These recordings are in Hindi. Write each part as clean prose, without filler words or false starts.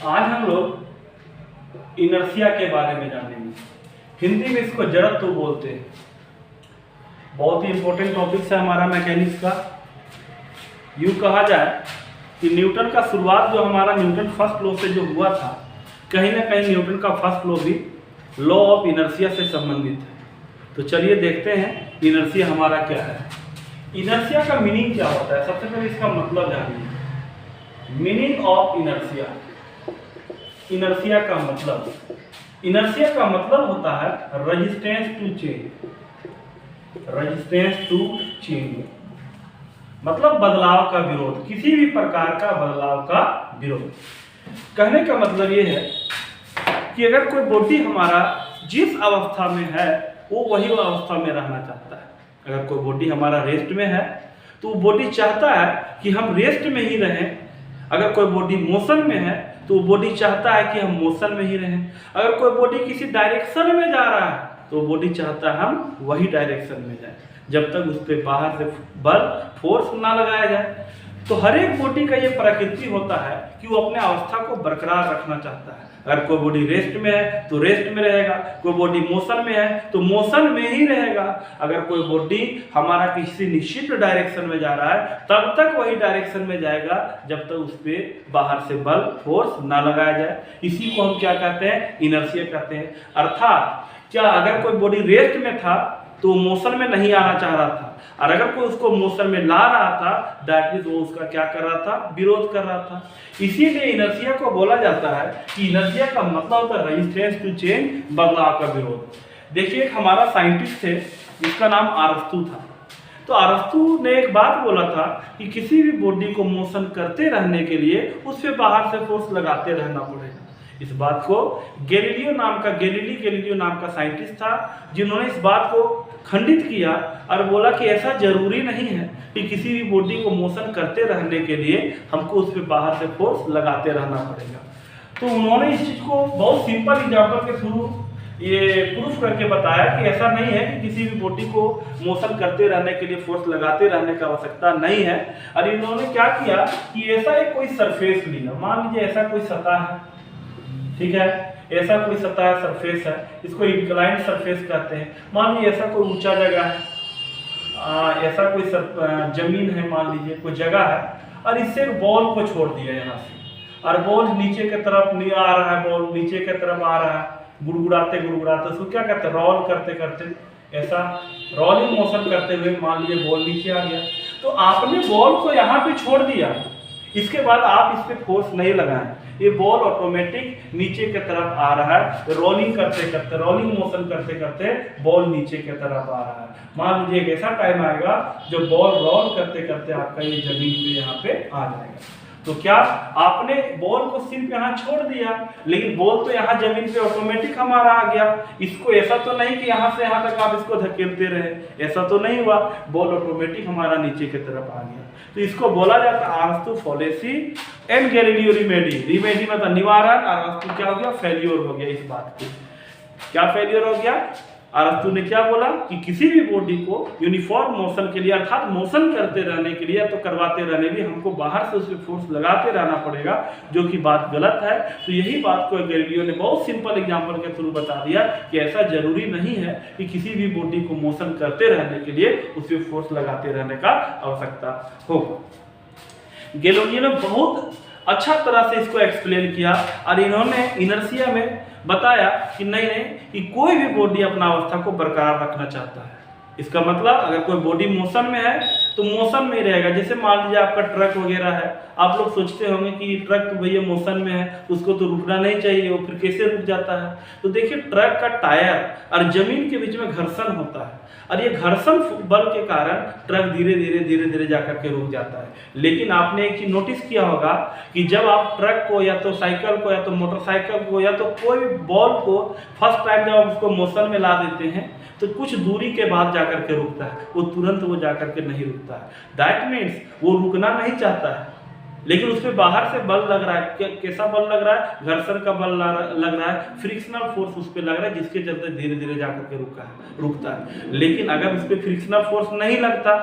आज हम लोग इनर्शिया के बारे में जानेंगे। हिंदी में इसको जड़त्व बोलते हैं। बहुत ही इंपॉर्टेंट टॉपिक है हमारा मैकेनिक्स का। यूँ कहा जाए कि न्यूटन का शुरुआत जो हमारा न्यूटन फर्स्ट लॉ से जो हुआ था, कहीं ना कहीं न्यूटन का फर्स्ट लॉ भी लॉ ऑफ इनर्शिया से संबंधित है। तो चलिए देखते हैं इनर्शिया हमारा क्या है। इनर्शिया का मीनिंग क्या होता है, सबसे पहले इसका मतलब जानिए। Meaning of inertia. इनर्शिया का मतलब, इनर्शिया का मतलब होता है resistance to change. Resistance to change मतलब बदलाव का विरोध, किसी भी प्रकार का बदलाव का विरोध। कहने का मतलब ये है कि अगर कोई बॉडी हमारा जिस अवस्था में है वो वही अवस्था में रहना चाहता है। अगर कोई बॉडी हमारा रेस्ट में है तो वो बॉडी चाहता है कि हम रेस्ट में ही रहें। अगर कोई बॉडी मोशन में है तो वो बॉडी चाहता है कि हम मोशन में ही रहें। अगर कोई बॉडी किसी डायरेक्शन में जा रहा है तो वो बॉडी चाहता है हम वही डायरेक्शन में जाएं, जब तक उस पर बाहर से बल फोर्स ना लगाया जाए। तो हर एक बॉडी का ये प्रकृति होता है कि वो अपने अवस्था को बरकरार रखना चाहता है। अगर कोई बॉडी रेस्ट में है तो रेस्ट में रहेगा, कोई बॉडी मोशन में है तो मोशन में ही रहेगा। अगर कोई बॉडी हमारा किसी निश्चित डायरेक्शन में जा रहा है तब तक वही डायरेक्शन में जाएगा जब तक उस पर बाहर से बल फोर्स ना लगाया जाए। इसी को हम क्या कहते हैं, इनर्शिया कहते हैं। अर्थात क्या अगर कोई बॉडी रेस्ट में था तो मोशन में नहीं आना चाह रहा था, और अगर कोई उसको मोशन में ला रहा था दैट मींस वो उसका क्या कर रहा था, विरोध कर रहा था। इसीलिए इनर्शिया को बोला जाता है कि इनर्शिया का मतलब होता है रेजिस्टेंस टू चेंज, बदलाव का विरोध। देखिए एक हमारा साइंटिस्ट थे जिसका नाम अरस्तू था। तो अरस्तू ने एक बात बोला था कि किसी भी बॉडी को मोशन करते रहने के लिए उस पर बाहर से फोर्स लगाते रहना पड़ेगा। इस बात को गैलीलियो नाम का साइंटिस्ट था जिन्होंने इस बात को खंडित किया और बोला कि ऐसा जरूरी नहीं है कि किसी भी बॉडी को मोशन करते रहने के लिए हमको उस पर बाहर से फोर्स लगाते रहना पड़ेगा। तो उन्होंने इस चीज़ को बहुत सिंपल एग्जाम्पल के थ्रू ये प्रूफ करके बताया कि ऐसा नहीं है कि किसी भी बॉडी को मोशन करते रहने के लिए फोर्स लगाते रहने का आवश्यकता नहीं है। और इन्होंने क्या किया कि ऐसा एक कोई सरफेस लिया, मान लीजिए ऐसा कोई सतह है, ठीक है, ऐसा कोई सतह सरफेस है, इसको इंक्लाइंड सरफेस कहते हैं। मान लीजिए ऐसा कोई ऊंचा जगह है, ऐसा कोई जमीन है, मान लीजिए कोई जगह है, और इससे एक बॉल को छोड़ दिया यहाँ से, और बॉल नीचे की तरफ नहीं आ रहा है, बॉल नीचे की तरफ आ रहा है गुड़गुड़ाते उसको क्या कहते हैं, रोल करते करते, ऐसा रोलिंग मोशन करते हुए मान लीजिए बॉल नीचे आ गया। तो आपने बॉल को यहाँ पे छोड़ दिया, इसके बाद आप इस पे फोर्स नहीं लगाएं, ये बॉल ऑटोमेटिक नीचे की तरफ आ रहा है। रोलिंग मोशन करते करते बॉल नीचे की तरफ आ रहा है। मान लीजिए एक ऐसा टाइम आएगा जो बॉल रोल करते करते आपका ये जमीन पे यहाँ पे आ जाएगा। तो क्या आपने बॉल को सिर्फ यहाँ छोड़ दिया, लेकिन बॉल तो यहाँ जमीन पे ऑटोमेटिक हमारा आ गया। इसको ऐसा तो नहीं कि यहाँ से यहाँ तक आप इसको धकेलते रहे, ऐसा तो नहीं हुआ, बॉल ऑटोमेटिक हमारा नीचे की तरफ आ गया। तो इसको बोला जाता है अरस्तू फॉलेसी एंड गैलीलियो रिमेडी। रिमेडी मतलब निवारण, और अरस्तू क्या हो गया, फेल्योर हो गया। इस बात की क्या फेल्योर हो गया, अरस्तू ने क्या बोला कि किसी भी बॉडी को यूनिफॉर्म मोशन के लिए अर्थात मोशन करते रहने के लिए तो करवाते रहने के लिए हमको बाहर से उसमें फोर्स लगाते रहना पड़ेगा, जो कि बात गलत है। तो यही बात को गैलीलियो ने बहुत सिंपल एग्जांपल के थ्रू बता दिया कि ऐसा जरूरी नहीं है कि किसी भी बॉडी को मोशन करते रहने के लिए उसमें फोर्स लगाते रहने का आवश्यकता हो। गैलीलियो ने बहुत अच्छा तरह से इसको एक्सप्लेन किया, और इन्होंने इनर्शिया में बताया कि नहीं कि कोई भी बॉडी अपना अवस्था को बरकरार रखना चाहता है। इसका मतलब अगर कोई बॉडी मोशन में है तो मोशन में ही रहेगा। जैसे मान लीजिए आपका ट्रक वगैरह है, आप लोग सोचते होंगे कि ट्रक तो भैया मोशन में है, उसको तो रुकना नहीं चाहिए, वो फिर कैसे रुक जाता है। तो देखिए ट्रक का टायर और जमीन के बीच में घर्षण होता है, और ये घर्षण बल के कारण ट्रक धीरे धीरे जाकर के रुक जाता है। लेकिन आपने एक चीज नोटिस किया होगा कि जब आप ट्रक को या तो साइकिल को या तो मोटरसाइकिल को या तो कोई बॉल को फर्स्ट टाइम जब आप उसको मोशन में ला देते हैं तो कुछ दूरी के बाद जाकर के रुकता है, वो तुरंत वो जाकर के नहीं रुकता है। दैट मीन्स वो रुकना नहीं चाहता है, लेकिन उस पर बाहर से बल लग रहा है। कैसा बल लग रहा है, घर्षण का बल लग रहा है, फ्रिक्शनल फोर्स उस पर लग रहा है, जिसके चलते धीरे धीरे जाकर के रुकता है। लेकिन अगर उस पर फ्रिक्शनल फोर्स नहीं लगता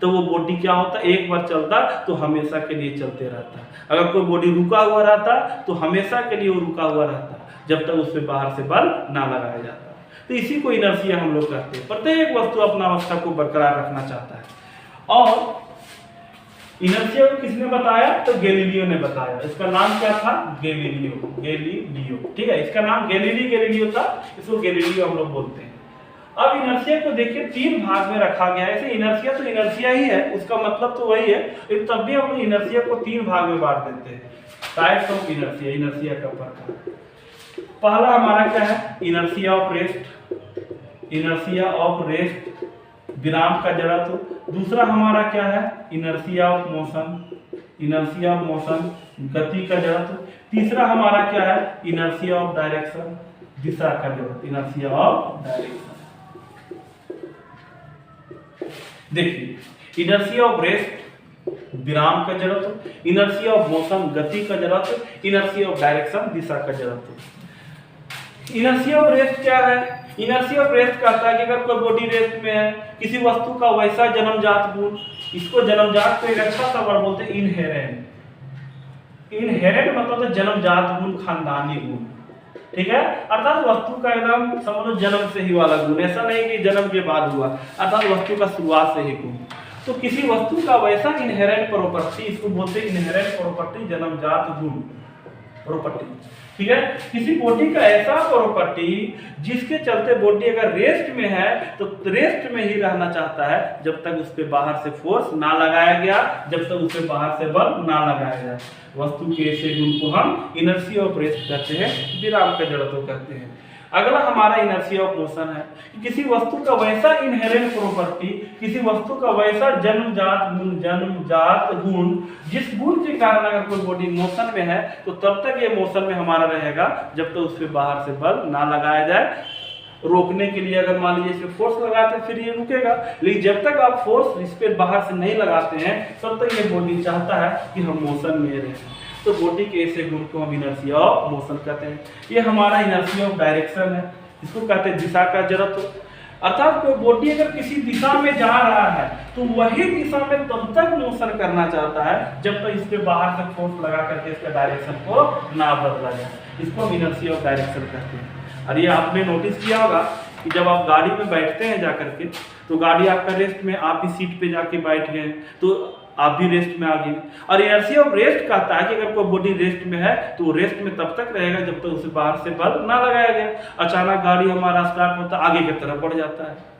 तो वो बॉडी क्या होता, एक बार चलता तो हमेशा के लिए चलते रहता। अगर कोई बॉडी रुका हुआ रहता तो हमेशा के लिए वो रुका हुआ रहता, जब तक उस पर बाहर से बल ना लगाया जाता। तो इसी को इनर्शिया हम लोग कहते हैं। प्रत्येक वस्तु अपना अवस्था को बरकरार रखना चाहता है। और इनर्शिया को किसने बताया, तो गैलीलियो ने बताया। इसका नाम क्या था, गैलीलियो। ठीक है, इसका नाम गैलीलियो था, इसको गैलीलियो हम लोग बोलते हैं। अब इनर्शिया को देखिए 3 भाग में रखा गया है। ऐसे इनर्शिया तो इनर्शिया ही है, उसका मतलब तो वही है, लेकिन तब भी हम इनर्शिया को 3 भाग में बांट देते हैं। टाइप्स ऑफ इनर्शिया, इनर्शिया का प्रकार। पहला हमारा क्या है, इनर्शिया ऑफ रेस्ट, विराम का जड़त्व। दूसरा हमारा क्या है, इनर्शिया ऑफ मोशन, गति का जड़त्व। तीसरा हमारा क्या है, इनर्शिया ऑफ डायरेक्शन, दिशा का जड़त्व, इनर्शिया ऑफ डायरेक्शन। देखिए, इनर्शिया ऑफ रेस्ट विराम का जड़त्व, इनर्शिया ऑफ मोशन गति का जड़त्व, इनर्शिया ऑफ डायरेक्शन दिशा का जड़त्व। इनर्शिया ऑफ रेस्ट क्या है, इनर्शिया ऑफ रेस्ट कहता है कि अगर कोई बॉडी रेस्ट में है, किसी वस्तु का वैसा जन्मजात गुण, इसको जन्मजात को एक अच्छा सा वर्ड बोलते हैं इनहेरेंट मतलब तो जन्मजात गुण, खानदानी गुण। ठीक है, अर्थात वस्तु का एकदम समझ लो जन्म से ही वाला गुण, ऐसा नहीं कि जन्म के बाद हुआ, अर्थात वस्तु का शुरुआत से ही गुण। तो किसी वस्तु का वैसा इनहेरेंट प्रॉपर्टी, इसको बोलते हैं इनहेरेंट प्रॉपर्टी, जन्मजात गुण प्रॉपर्टी। ठीक है, किसी बॉडी का ऐसा प्रॉपर्टी जिसके चलते बॉडी अगर रेस्ट में है तो रेस्ट में ही रहना चाहता है, जब तक उस पे बाहर से फोर्स ना लगाया गया, जब तक उस पे बाहर से बल ना लगाया गया। वस्तु के ऐसे गुण को हम इनर्शिया ऑफ रेस्ट कहते हैं, विराम का जड़त्व कहते हैं। अगला हमारा इनर्शिया ऑफ मोशन है, किसी वस्तु का वैसा इनहेरेंट प्रॉपर्टी, किसी वस्तु का वैसा जन्मजात गुण जिस गुण के कारण अगर कोई बॉडी मोशन में है तो तब तक ये मोशन में हमारा रहेगा जब तक उस पर बाहर से बल ना लगाया जाए। रोकने के लिए अगर मान लीजिए इसमें फोर्स लगाते हैं फिर ये रुकेगा, लेकिन जब तक आप फोर्स इस पर बाहर से नहीं लगाते हैं तब तक ये बॉडी चाहता है कि हम मोशन में रहें। तो बॉडी के ऐसे गुण को हम इनर्शिया ऑफ मोशन कहते हैं। ये हमारा इनर्शिया ऑफ डायरेक्शन है, इसको कहते हैं दिशा का जड़त्व। अर्थात कोई बॉडी अगर किसी दिशा में जा रहा है तो वही दिशा में तब तक मोशन करना चाहता है जब तक इसके बाहर से फोर्स लगा करके इसके डायरेक्शन को ना बदला जाए। इसको हम इनर्शिया ऑफ डायरेक्शन कहते हैं। और ये आपने नोटिस किया होगा कि जब आप गाड़ी में बैठते हैं जाकर के तो गाड़ी आपका रेस्ट में, आप भी सीट पे जाके बैठ गए तो आप भी रेस्ट में आ गए। और इनर्शिया ऑफ रेस्ट कहता है कि अगर कोई बॉडी रेस्ट में है तो रेस्ट में तब तक रहेगा जब तक उसे बाहर से बल ना लगाया गया। अचानक गाड़ी हमारा स्टार्ट होता है, आगे की तरफ बढ़ जाता है।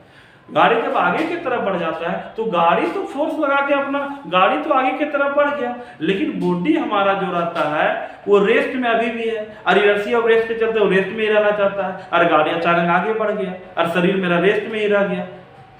गाड़ी जब आगे की तरफ बढ़ जाता है तो गाड़ी तो फोर्स लगा के अपना गाड़ी तो आगे की तरफ बढ़ गया, लेकिन बॉडी हमारा जो रहता है वो रेस्ट में अभी भी है। और इनर्शिया ऑफ रेस्ट के चलते वो रेस्ट में ही रहना चाहता है, और गाड़ी अचानक आगे बढ़ गया और शरीर मेरा रेस्ट में ही रह गया,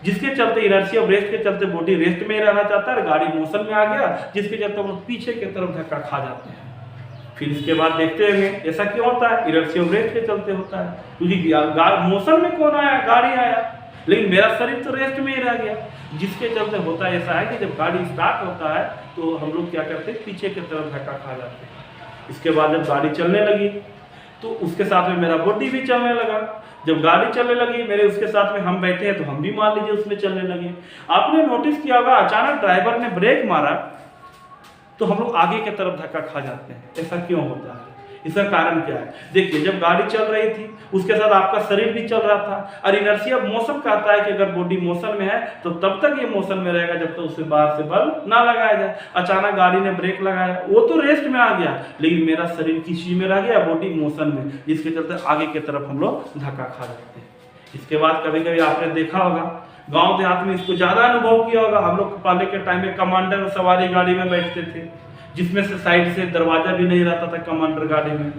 जिसके चलते इनर्शिया ऑफ रेस्ट के चलते बॉडी रेस्ट में ही रहना चाहता है और गाड़ी मोशन में आ गया, जिसके चलते वो पीछे की तरफ धक्का खा जाते हैं। फिर इसके बाद देखते हैं ऐसा क्यों होता है, इनर्शिया ऑफ रेस्ट के चलते होता है, क्योंकि मोशन में कौन आया, गाड़ी आया, लेकिन मेरा शरीर तो रेस्ट में ही रह गया, जिसके चलते होता है ऐसा है कि जब गाड़ी स्टार्ट होता है तो हम लोग क्या करते हैं, पीछे की तरफ धक्का खा जाते हैं। इसके बाद जब गाड़ी चलने लगी तो उसके साथ में मेरा बॉडी भी चलने लगा। जब गाड़ी चलने लगी मेरे उसके साथ में हम बैठे हैं तो हम भी मान लीजिए उसमें चलने लगे। आपने नोटिस किया होगा अचानक ड्राइवर ने ब्रेक मारा तो हम लोग आगे की तरफ धक्का खा जाते हैं। ऐसा क्यों होता है, इसका कारण क्या है? देखिए, जब गाड़ी चल रही थी उसके साथ आपका शरीर भी चल रहा था, और इनर्शिया मोशन कहता है कि अगर बॉडी मोशन में है तो तब तक ये मोशन में रहेगा जब तक उसे बाहर से बल ना लगाया जाए। अचानक गाड़ी ने ब्रेक लगाया, वो तो रेस्ट में आ गया, लेकिन मेरा शरीर किस चीज में रह गया, बॉडी मोशन में, जिसके चलते आगे की तरफ हम लोग धक्का खा जाते हैं। इसके बाद कभी कभी आपने देखा होगा गाँव देहात में, इसको ज्यादा अनुभव किया होगा, हम लोग पहले के टाइम में कमांडर सवारी गाड़ी में बैठते थे, जिसमें से साइड से दरवाजा भी नहीं रहता था कमांडर गाड़ी में।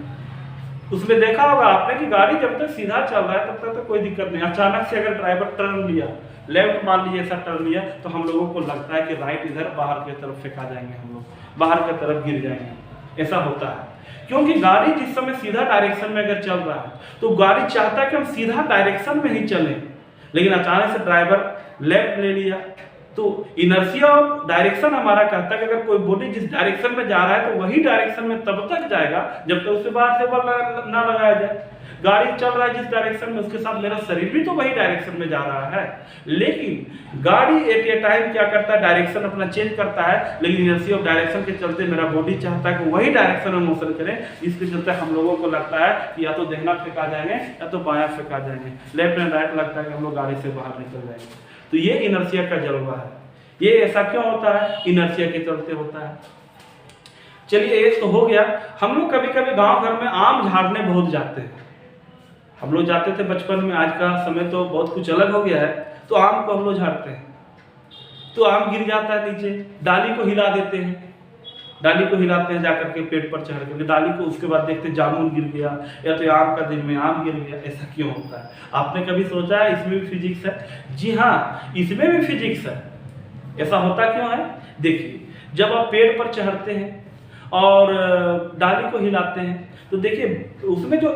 उसमें देखा होगा आपने कि गाड़ी जब तक सीधा चल रहा है तब तक तो कोई दिक्कत नहीं, अचानक से अगर ड्राइवर टर्न लिया, लेफ्ट मान लीजिए ऐसा टर्न लिया, तो हम लोगों को लगता है कि राइट इधर बाहर की तरफ फेंका जाएंगे, हम लोग बाहर की तरफ गिर जाएंगे। ऐसा होता है क्योंकि गाड़ी जिस समय सीधा डायरेक्शन में अगर चल रहा है तो गाड़ी चाहता है कि हम सीधा डायरेक्शन में ही चलें, लेकिन अचानक से ड्राइवर लेफ्ट ले लिया तो इनर्शिया ऑफ डायरेक्शन हमारा कहता है कि अगर कोई बॉडी जिस डायरेक्शन में जा रहा है तो वही डायरेक्शन में तब तक जाएगा जब तक उससे बाहर से बल ना लगाया जाए। गाड़ी चल रहा है जिस डायरेक्शन में, उसके साथ मेरा शरीर भी तो वही डायरेक्शन में जा रहा है, लेकिन गाड़ी एट ए टाइम क्या करता है, डायरेक्शन अपना चेंज करता है, लेकिन इनर्शिया ऑफ डायरेक्शन के चलते मेरा बॉडी चाहता है कि वही डायरेक्शन में मोशन करे, जिसके चलते हम लोगों को लगता है कि या तो दाहिना फेंका जाएंगे या तो बायां फेंका जाएंगे, लेफ्ट एंड राइट लगता है कि हम लोग गाड़ी से बाहर निकल जाएंगे। तो ये इनर्शिया का जलवा है। ये ऐसा क्यों होता है? इनर्शिया के चलते होता है। चलिए एक तो हो गया। हम लोग कभी कभी गांव घर में आम झाड़ने बहुत जाते हैं। हम लोग जाते थे बचपन में, आज का समय तो बहुत कुछ अलग हो गया है, तो आम को हम लोग झाड़ते हैं तो आम गिर जाता है नीचे, डाली को हिला देते हैं, डाली को हिलाते हैं जाकर के पेड़ पर चढ़ करके डाली को, उसके बाद देखते हैं जामुन गिर गया या तो आम का दिन में आम गिर गया। ऐसा क्यों होता है? आपने कभी सोचा है इसमें भी फिजिक्स है? जी हाँ, इसमें भी फिजिक्स है। ऐसा होता क्यों है? देखिए, जब आप पेड़ पर चढ़ते हैं और डाली को हिलाते हैं तो देखिए उसमें जो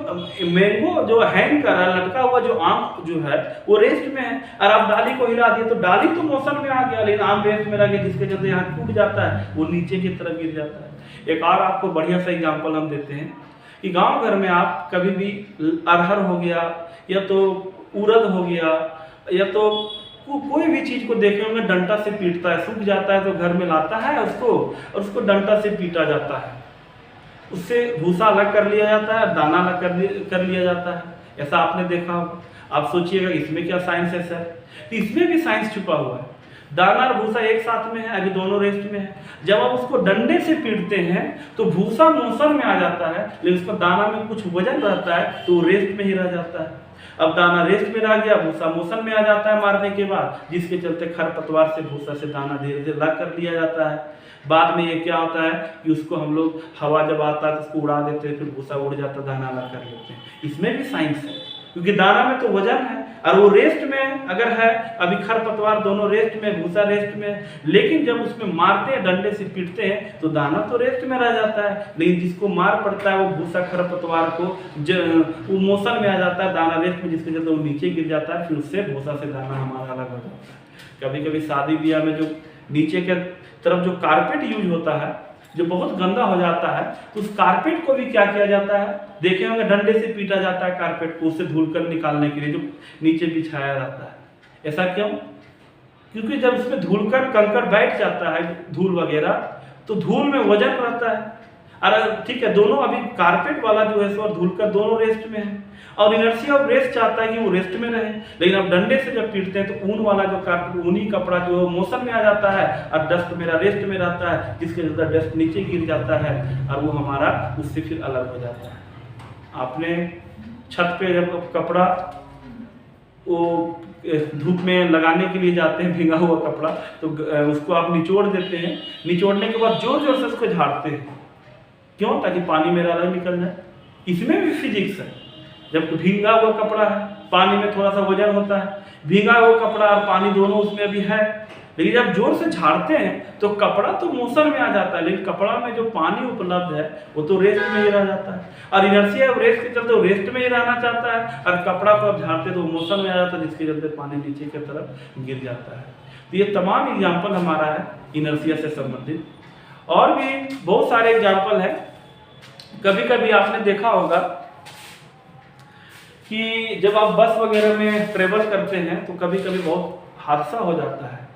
मैंगो जो हैंग कर रहा है, लटका हुआ जो आम जो है वो रेस्ट में है, और आप डाली को हिला दिए तो डाली तो मोशन में आ गया लेकिन आम रेस्ट में रह गया, जिसके चलते यहाँ टूट जाता है, वो नीचे की तरफ गिर जाता है। एक और आपको बढ़िया सा एग्जाम्पल हम देते हैं कि गांव घर में आप कभी भी अरहर हो गया या तो उड़द हो गया या तो कोई भी चीज को देखे होंगे डंडा से पीटता है, सूख जाता है तो घर में लाता है उसको और उसको डंडा से पीटा जाता है, उससे भूसा अलग कर लिया जाता है, दाना अलग कर लिया जाता है। ऐसा आपने देखा होगा। आप सोचिएगा इसमें क्या साइंस है सर? तो इसमें भी साइंस छुपा हुआ है। दाना और भूसा एक साथ में है, अभी दोनों रेस्ट में है। जब आप उसको डंडे से पीटते हैं तो भूसा मोशन में आ जाता है, लेकिन उसका दाना में कुछ वजन रहता है तो रेस्ट में ही रह जाता है। अब दाना रेस्ट में रह गया, भूसा मोशन में आ जाता है मारने के बाद, जिसके चलते खरपतवार से भूसा से दाना धीरे धीरे अलग कर दिया जाता है। बाद में ये क्या होता है कि उसको हम लोग हवा जब आता है तो उसको उड़ा देते हैं, फिर भूसा उड़ जाता है, दाना अलग कर लेते हैं। इसमें भी साइंस है, क्योंकि दाना में तो वजन है और वो रेस्ट में अगर है, अभी खरपतवार दोनों रेस्ट में, भूसा रेस्ट में, लेकिन जब उसमें मारते हैं डंडे से पीटते हैं तो दाना तो रेस्ट में रह जाता है, लेकिन जिसको मार पड़ता है वो भूसा खरपतवार को वो मोशन में आ जाता है, दाना रेस्ट में, जिसके चलते वो नीचे गिर जाता है, फिर उससे भूसा से दाना हमारा अलग हो जाता है। कभी कभी शादी ब्याह में जो नीचे के तरफ जो कारपेट यूज होता है जो बहुत गंदा हो जाता है, तो उस कारपेट को भी क्या किया जाता है, देखे होंगे डंडे से पीटा जाता है कारपेट को, उससे धूलकण निकालने के लिए जो नीचे बिछाया जाता है। ऐसा क्यों? क्योंकि जब उसमें धूलकण कंकड़ बैठ जाता है, धूल वगैरह, तो धूल में वजन रहता है। अरे ठीक है, दोनों अभी कारपेट वाला जो है और धूलकण दोनों रेस्ट में है, और इनर्शिया ऑफ रेस्ट चाहता है कि वो रेस्ट में रहे, लेकिन अब डंडे से जब पीटते हैं तो ऊन वाला जो कारपेट, ऊनी कपड़ा जो मोशन में आ जाता है और डस्ट मेरा रेस्ट में रहता है, जिसके चलते डस्ट नीचे गिर जाता है और वो हमारा उससे फिर अलग हो जाता है। आपने छत पे जब कपड़ा वो धूप में लगाने के लिए जाते हैं, भीगा हुआ कपड़ा, तो उसको आप निचोड़ देते हैं, निचोड़ने के बाद जोर जोर से उसको झाड़ते हैं, क्यों? ताकि पानी मेरा अलग निकल जाए। इसमें भी फिजिक्स है। जब भीगा हुआ कपड़ा है, पानी में थोड़ा सा वजन होता है, भीगा हुआ कपड़ा और पानी दोनों उसमें भी है, लेकिन जब जोर से झाड़ते हैं तो कपड़ा तो मोशन में आ जाता है, लेकिन कपड़ा में जो पानी उपलब्ध है वो तो रेस्ट में ही रह जाता है, और इनर्शिया रेस्ट के चलते वो रेस्ट में ही रहना चाहता है, और कपड़ा को अब झाड़ते तो मोशन में आ जाता है, जिसके चलते पानी नीचे की तरफ गिर जाता है। तो ये तमाम एग्जाम्पल हमारा है इनर्शिया से संबंधित, और भी बहुत सारे एग्जाम्पल है। कभी कभी आपने देखा होगा कि जब आप बस वगैरह में ट्रेवल करते हैं तो कभी कभी बहुत हादसा हो जाता है।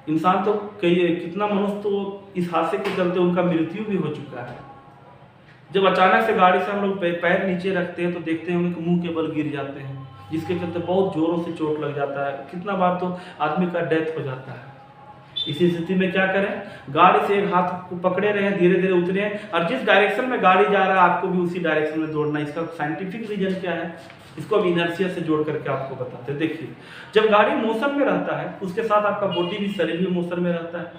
इंसान तो कितना मनुष्य तो इस हादसे के चलते उनका मृत्यु भी हो चुका है। जब अचानक से गाड़ी से हम लोग पैर नीचे रखते हैं तो देखते हैं उनके मुंह के बल गिर जाते हैं, जिसके चलते बहुत जोरों से चोट लग जाता है, कितना बार तो आदमी का डेथ हो जाता है। इसी स्थिति में क्या करें, गाड़ी से एक हाथ को पकड़े रहे, धीरे धीरे उतरे, और जिस डायरेक्शन में गाड़ी जा रहा है आपको भी उसी डायरेक्शन में दौड़ना। इसका साइंटिफिक रीजन क्या है, इसको अब इनर्शिया से जोड़ करके आपको बताते हैं। देखिए, जब गाड़ी मोशन में रहता है उसके साथ आपका बॉडी भी, शरीर भी मोशन में रहता है,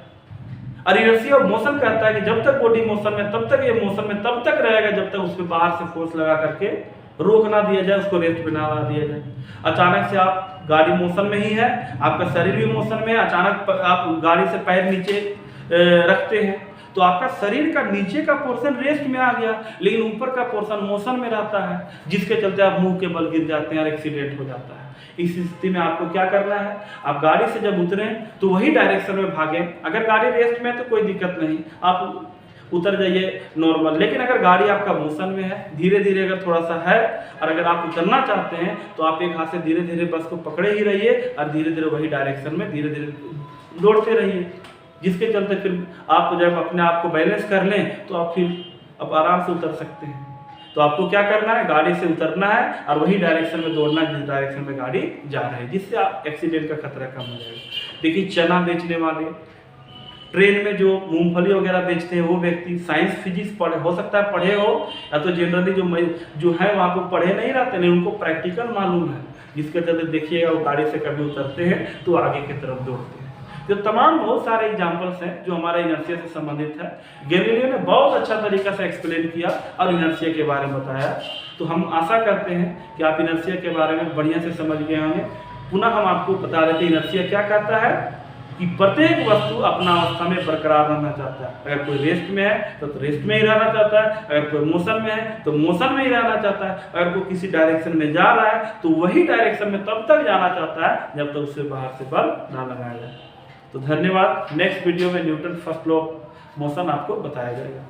और इनर्शिया मोशन कहता है कि जब तक बॉडी मोशन में तब तक ये मोशन में तब तक रहेगा जब तक उसमें बाहर से फोर्स लगा करके रोक ना दिया जाए, उसको रेस्ट पे ना ला दिया जाए। अचानक से आप गाड़ी मोशन में ही है, आपका शरीर भी मोशन में है, अचानक आप गाड़ी से पैर नीचे रखते हैं तो आपका शरीर का नीचे का पोर्शन रेस्ट में आ गया, लेकिन ऊपर का पोर्शन मोशन में रहता है, जिसके चलते आप मुंह के बल गिर जाते हैं और एक्सीडेंट हो जाता है। इस स्थिति में आपको क्या करना है, आप गाड़ी से जब उतरें तो वही डायरेक्शन में भागें। अगर गाड़ी रेस्ट में है तो कोई दिक्कत नहीं, आप उतर जाइए नॉर्मल, लेकिन अगर गाड़ी आपका मोशन में है, धीरे धीरे अगर थोड़ा सा है, और अगर आप उतरना चाहते हैं तो आप एक हाथ से धीरे धीरे बस को पकड़े ही रहिए और धीरे धीरे वही डायरेक्शन में धीरे धीरे दौड़ते रहिए, जिसके चलते फिर आप जब अपने आप को बैलेंस कर लें तो आप फिर आराम से उतर सकते हैं। तो आपको क्या करना है, गाड़ी से उतरना है और वही डायरेक्शन में दौड़ना है जिस डायरेक्शन में गाड़ी जा रही है, जिससे आप एक्सीडेंट का खतरा कम हो जाएगा। देखिए, चना बेचने वाले, ट्रेन में जो मूंगफली वगैरह बेचते हैं, वो व्यक्ति साइंस फिजिक्स पढ़े, हो सकता है पढ़े हो, या तो जनरली जो है वहाँ को पढ़े नहीं रहते, नहीं उनको प्रैक्टिकल मालूम है, जिसके चलते देखिएगा वो गाड़ी से कभी उतरते हैं तो आगे की तरफ दौड़ते हैं। तो तमाम बहुत सारे एग्जाम्पल्स हैं जो हमारे इनर्शिया से संबंधित है। गैलीलियो ने बहुत अच्छा तरीका से एक्सप्लेन किया और इनर्शिया के बारे में बताया। तो हम आशा करते हैं कि आप इनर्शिया के बारे में बढ़िया से समझ गए होंगे। पुनः हम आपको बता देते हैं इनर्शिया क्या कहता है, कि प्रत्येक वस्तु अपना अवस्था में बरकरार रहना चाहता है। अगर कोई रेस्ट में है तो रेस्ट में ही रहना चाहता है, अगर कोई मोशन में है तो मोशन में ही रहना चाहता है, अगर कोई किसी डायरेक्शन में जा रहा है तो वही डायरेक्शन में तब तक जाना चाहता है जब तक उससे बाहर से बल ना लगाया जाए। तो धन्यवाद। नेक्स्ट वीडियो में Newton first law of motion आपको बताया जाएगा।